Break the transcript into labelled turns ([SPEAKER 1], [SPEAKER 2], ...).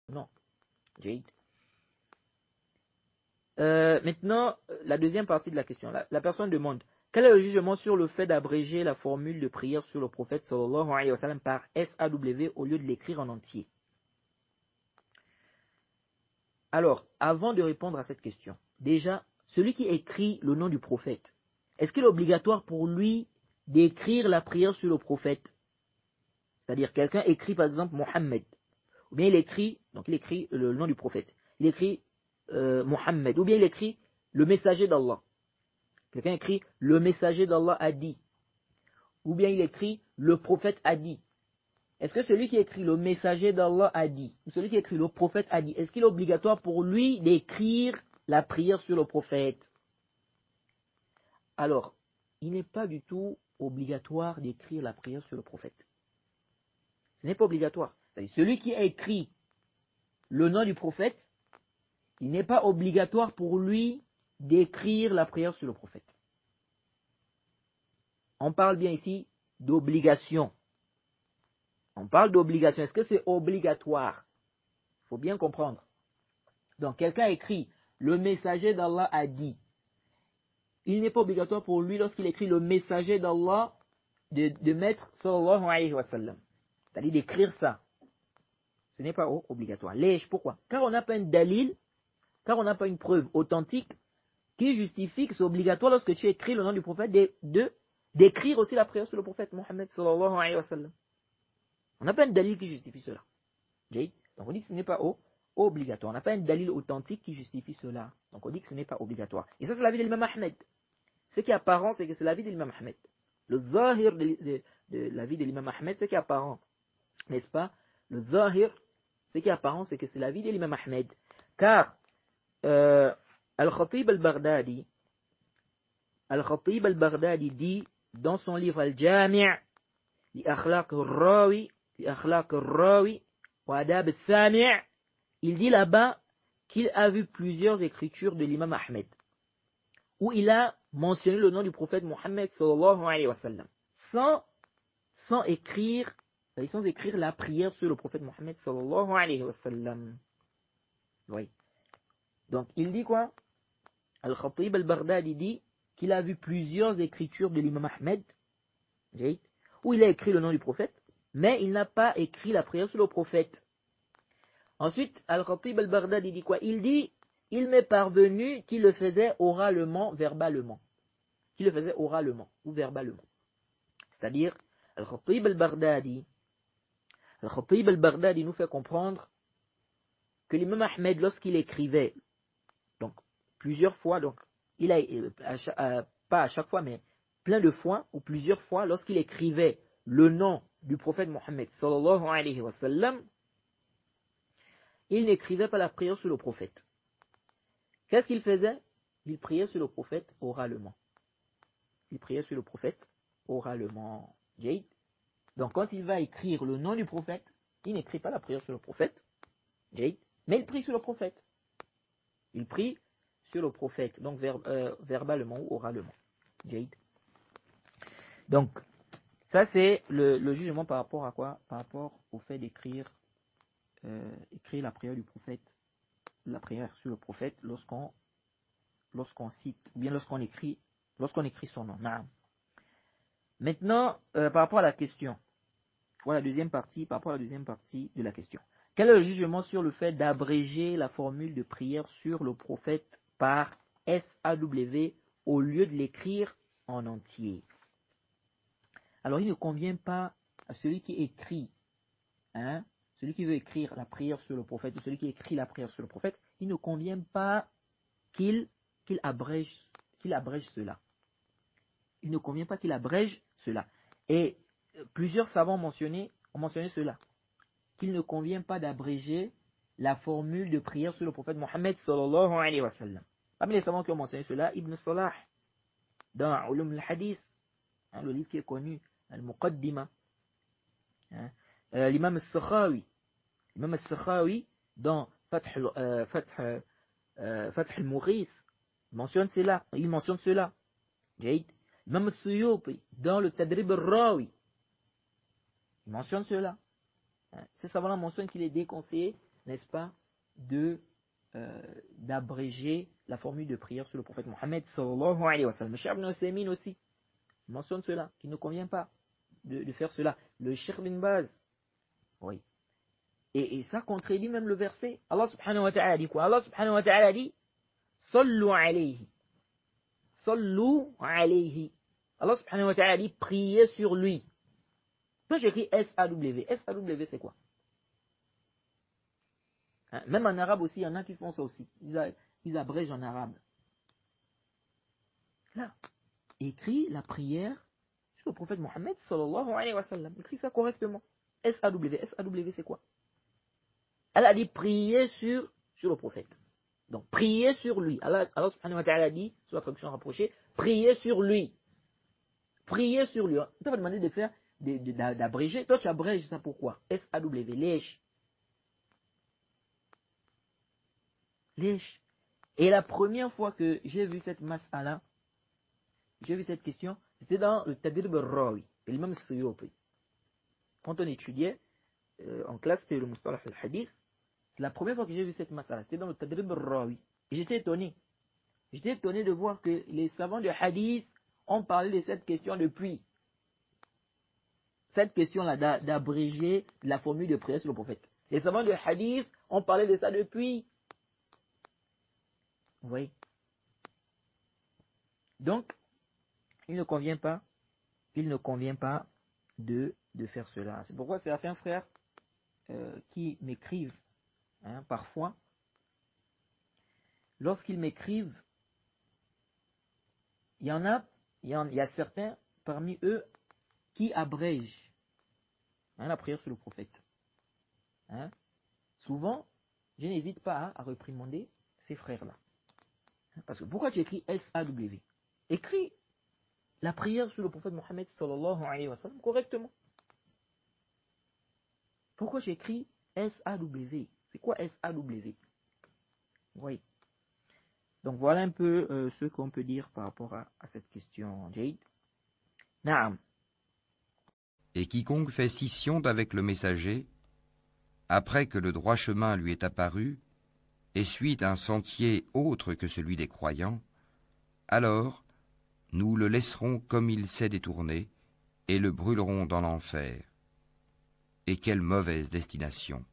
[SPEAKER 1] Non. Maintenant, la deuxième partie de la question. La personne demande, quel est le jugement sur le fait d'abréger la formule de prière sur le prophète sallallahu alayhi wa sallam par SAW au lieu de l'écrire en entier? Alors, avant de répondre à cette question, déjà, celui qui écrit le nom du prophète, est-ce qu'il est obligatoire pour lui d'écrire la prière sur le prophète? C'est-à-dire, quelqu'un écrit par exemple Mohammed, ou bien il écrit le nom du prophète, il écrit Mohammed, ou bien il écrit le messager d'Allah. Quelqu'un écrit le messager d'Allah a dit, ou bien il écrit le prophète a dit. Est-ce que celui qui écrit le messager d'Allah a dit, ou celui qui écrit le prophète a dit, est-ce qu'il est obligatoire pour lui d'écrire la prière sur le prophète? Alors, il n'est pas du tout obligatoire d'écrire la prière sur le prophète. Ce n'est pas obligatoire. Celui qui a écrit le nom du prophète, il n'est pas obligatoire pour lui d'écrire la prière sur le prophète. On parle bien ici d'obligation. On parle d'obligation. Est-ce que c'est obligatoire? Il faut bien comprendre. Donc, quelqu'un écrit le messager d'Allah a dit. Il n'est pas obligatoire pour lui, lorsqu'il écrit le messager d'Allah, de mettre sallallahu alayhi wa sallam. C'est-à-dire d'écrire ça. Ce n'est pas obligatoire. Pourquoi? Car on n'a pas un dalil, car on n'a pas une preuve authentique qui justifie que c'est obligatoire lorsque tu écris le nom du prophète d'écrire aussi la prière sur le prophète Mohammed sallallahu alayhi wa sallam. On n'a pas un dalil qui justifie cela. Donc on dit que ce n'est pas obligatoire. On n'a pas un dalil authentique qui justifie cela. Donc on dit que ce n'est pas obligatoire. Et ça c'est l'avis de l'imam Ahmed. Ce qui est apparent, c'est que c'est l'avis de l'imam Ahmed. Le zahir de l'avis de l'imam Ahmed, ce qui est apparent, n'est-ce pas? Le zahir, ce qui est apparent, c'est que c'est l'avis de l'imam Ahmed. Car Al-Khatib al-Baghdadi dit dans son livre Al-Jami' li akhlaq al-rawi wa adab al-sami', il dit là-bas qu'il a vu plusieurs écritures de l'imam Ahmed où il a mentionné le nom du prophète Mohammed sallallahu alayhi wa sallam sans écrire la prière sur le prophète Mohammed sallallahu alayhi wa sallam. Oui. Donc il dit quoi? Al-Khatib al-Baghdadi dit qu'il a vu plusieurs écritures de l'imam Ahmed où il a écrit le nom du prophète, mais il n'a pas écrit la prière sur le prophète. Ensuite, Al-Khatib al-Baghdadi dit quoi? Il dit, il m'est parvenu qu'il le faisait oralement, verbalement. Qu'il le faisait oralement ou verbalement. C'est-à-dire, Al-Khatib al-Baghdadi nous fait comprendre que l'imam Ahmed, lorsqu'il écrivait, donc plusieurs fois, donc il a, pas à chaque fois, mais plein de fois ou plusieurs fois, lorsqu'il écrivait le nom du prophète Mohammed sallallahu alayhi wa sallam, il n'écrivait pas la prière sur le prophète. Qu'est-ce qu'il faisait? Il priait sur le prophète oralement. Donc quand il va écrire le nom du prophète, il n'écrit pas la prière sur le prophète, mais il prie sur le prophète. Donc verbalement ou oralement. Donc, ça c'est le jugement par rapport à quoi? Par rapport au fait d'écrire la prière du prophète, la prière sur le prophète lorsqu'on cite, ou bien lorsqu'on écrit son nom. Maintenant, par rapport à la question, voilà par rapport à la deuxième partie de la question. Quel est le jugement sur le fait d'abréger la formule de prière sur le prophète par SAW au lieu de l'écrire en entier? Alors il ne convient pas à celui qui écrit, celui qui veut écrire la prière sur le prophète, ou celui qui écrit la prière sur le prophète, il ne convient pas qu'il abrège cela. Il ne convient pas qu'il abrège cela. Et plusieurs savants ont mentionné cela, qu'il ne convient pas d'abréger la formule de prière sur le prophète Mohammed sallallahu alayhi wa sallam. Parmi les savants qui ont mentionné cela, Ibn Salah, dans Ulum al-Hadith, le livre qui est connu, Al-Muqaddima, l'imam al-Sakhawi, dans Fath al-Mughith, il mentionne cela. L'imam al-Suyuti, dans le Tadrib al-Rawi, il mentionne cela. Ces savants-là mentionnent qu'il est déconseillé n'est-ce pas, d'abréger la formule de prière sur le prophète Mohammed sallallahu alayhi wa sallam. Le Cheikh Ibn Usaymin aussi mentionne cela, qu'il ne convient pas de faire cela. Le Cheikh Ibn Baz, oui. Et ça contredit même le verset. Allah subhanahu wa ta'ala dit quoi? Allah subhanahu wa ta'ala dit Sallu alayhi. Sallu alayhi. Allah subhanahu wa ta'ala dit priez sur lui. Toi j'écris S-A-W. S-A-W c'est quoi? Hein? Même en arabe aussi, il y en a qui font ça aussi. Ils abrègent en arabe. Là, écrit la prière sur le prophète Mohammed sallallahu alayhi wa sallam. Écris ça correctement. S-A-W. S-A-W c'est quoi? Elle a dit prier sur le prophète. Donc prier sur lui. Allah subhanahu wa ta'ala dit, sur la traduction rapprochée, prier sur lui. Prier sur lui. On t'a demandé de faire, d'abréger. Toi tu abrèges ça pourquoi? S-A-W. Lèche. Lèche. Et la première fois que j'ai vu cette mas'ala, j'ai vu cette question, c'était dans le Tadrib al-Rawi, l'imam Suyuti. Quand on étudiait en classe, c'était le Mustalah al-Hadith. C'est la première fois que j'ai vu cette mas'ala. C'était dans le Tadrib al-Rawi. Et j'étais étonné. J'étais étonné de voir que les savants de Hadith ont parlé de cette question depuis. Cette question-là d'abréger la formule de prière sur le prophète. Les savants de Hadith ont parlé de ça depuis. Vous voyez? Donc, il ne convient pas de faire cela. C'est pourquoi certains frères qui m'écrivent parfois, lorsqu'ils m'écrivent, il y a certains parmi eux qui abrègent la prière sur le prophète. Souvent, je n'hésite pas à réprimander ces frères-là. Parce que pourquoi tu écris S-A-W? Écris la prière sur le prophète Mohammed sallallahu alayhi wa sallam correctement. Pourquoi j'écris S-A-W? C'est quoi S-A-W? Oui. Donc voilà un peu ce qu'on peut dire par rapport à cette question, Jade. Naam.
[SPEAKER 2] Et quiconque fait scission d'avec le messager, après que le droit chemin lui est apparu, et suit un sentier autre que celui des croyants, alors nous le laisserons comme il s'est détourné, et le brûlerons dans l'enfer. Et quelle mauvaise destination!